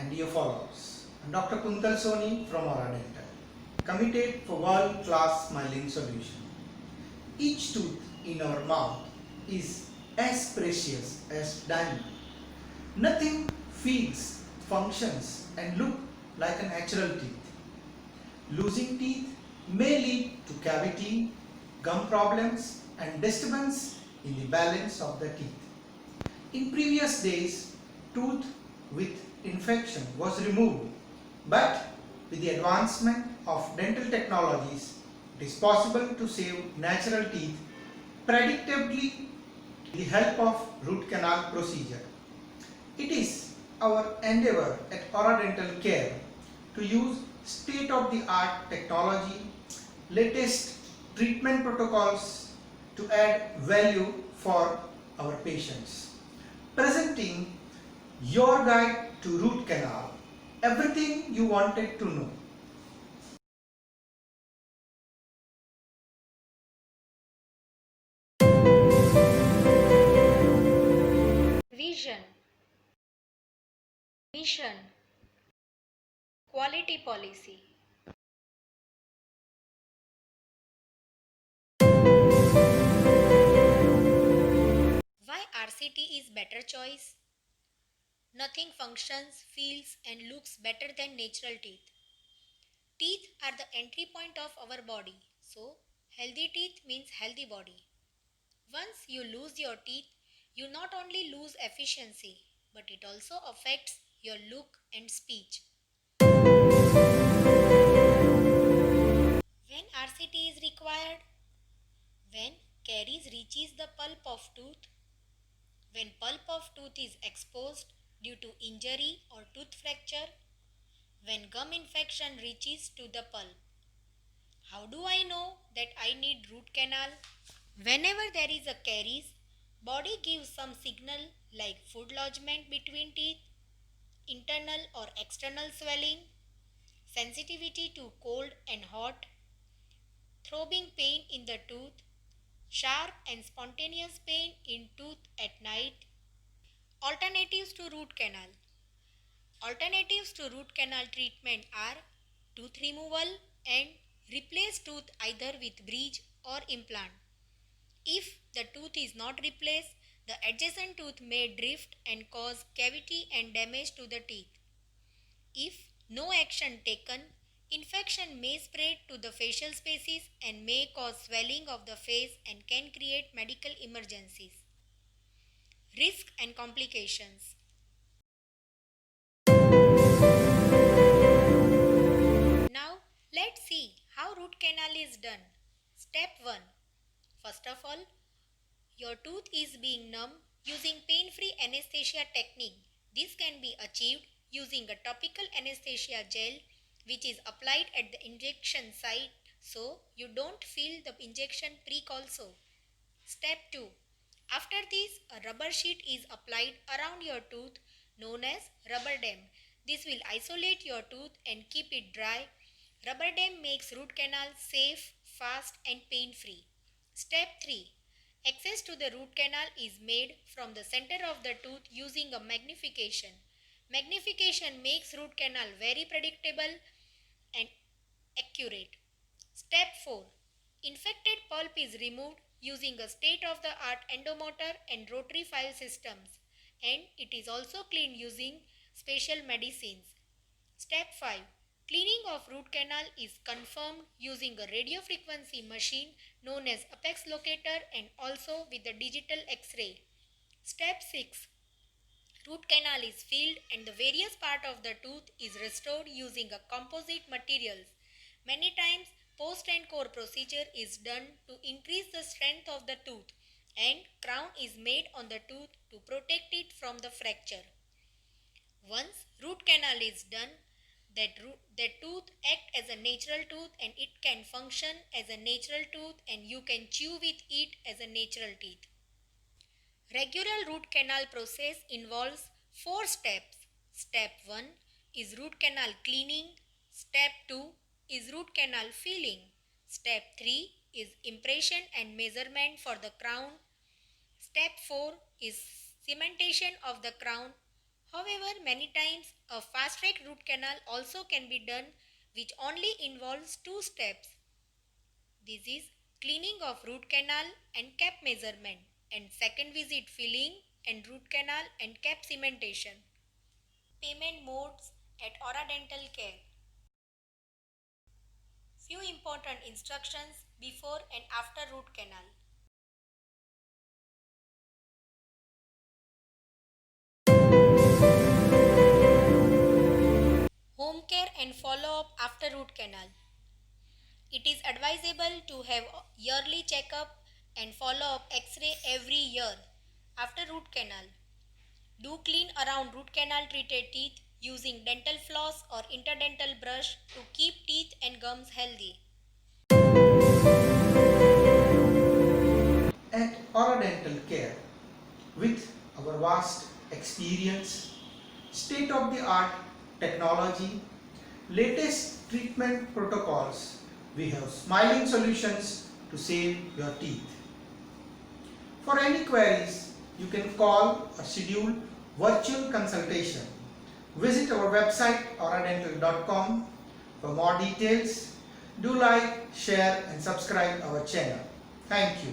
and dear followers. I'm Dr. Kuntal Soni from Aura Dental, committed for world-class smiling solution. Each tooth in our mouth is as precious as diamond. Nothing feels, functions and look like a natural teeth. Losing teeth may lead to cavity, gum problems and disturbance in the balance of the teeth. In previous days, tooth with infection was removed, but with the advancement of dental technologies, it is possible to save natural teeth predictably with the help of root canal procedure. It is our endeavor at Aura Dental Care to use state-of-the-art technology, latest treatment protocols to add value for our patients. Presenting your guide to root canal, everything you wanted to know. Vision, mission, quality policy. Why RCT is better choice? Nothing functions, feels and looks better than natural teeth. Teeth are the entry point of our body. So, healthy teeth means healthy body. Once you lose your teeth, you not only lose efficiency, but it also affects your look and speech. When RCT is required? When caries reaches the pulp of tooth, when pulp of tooth is exposed due to injury or tooth fracture, when gum infection reaches to the pulp. How do I know that I need root canal? Whenever there is a caries, body gives some signal like food lodgement between teeth, internal or external swelling, sensitivity to cold and hot, throbbing pain in the tooth, sharp and spontaneous pain in tooth at night. Alternatives to root canal. Alternatives to root canal treatment are tooth removal and replace tooth either with bridge or implant. If the tooth is not replaced, the adjacent tooth may drift and cause cavity and damage to the teeth. If no action taken, infection may spread to the facial spaces and may cause swelling of the face and can create medical emergencies. Risk and complications. Now, let's see how root canal is done. Step 1. First of all, your tooth is being numb using pain-free anesthesia technique. This can be achieved using a topical anesthesia gel which is applied at the injection site so you don't feel the injection prick also. Step 2. After this, a rubber sheet is applied around your tooth known as rubber dam. This will isolate your tooth and keep it dry. Rubber dam makes root canal safe, fast and pain-free. Step 3. Access to the root canal is made from the center of the tooth using a magnification. Magnification makes root canal very predictable and accurate. Step 4. Infected pulp is removed using a state-of-the-art endomotor and rotary file systems, and it is also cleaned using special medicines. Step 5. Cleaning of root canal is confirmed using a radiofrequency machine known as apex locator and also with the digital X-ray. Step 6. Root canal is filled and the various part of the tooth is restored using a composite materials. Many times post and core procedure is done to increase the strength of the tooth and crown is made on the tooth to protect it from the fracture. Once root canal is done, that tooth act as a natural tooth and it can function as a natural tooth and you can chew with it as a natural teeth. Regular root canal process involves 4 steps. Step 1 is root canal cleaning. Step 2 is root canal filling. Step 3 is impression and measurement for the crown. Step 4 is cementation of the crown, However, many times a fast track root canal also can be done, which only involves 2 steps. This is cleaning of root canal and cap measurement, and second visit filling and root canal and cap cementation. Payment modes at Aura Dental Care. Few important instructions before and after root canal. Home care and follow-up after root canal. It is advisable to have yearly checkup and follow-up X-ray every year after root canal. Do clean around root canal treated teeth using dental floss or interdental brush to keep teeth and gums healthy. At Aura Dental Care, with our vast experience, state-of-the-art technology, latest treatment protocols, we have smiling solutions to save your teeth. For any queries, you can call or schedule virtual consultation. Visit our website auradental.com for more details. Do like, share and subscribe our channel. Thank you.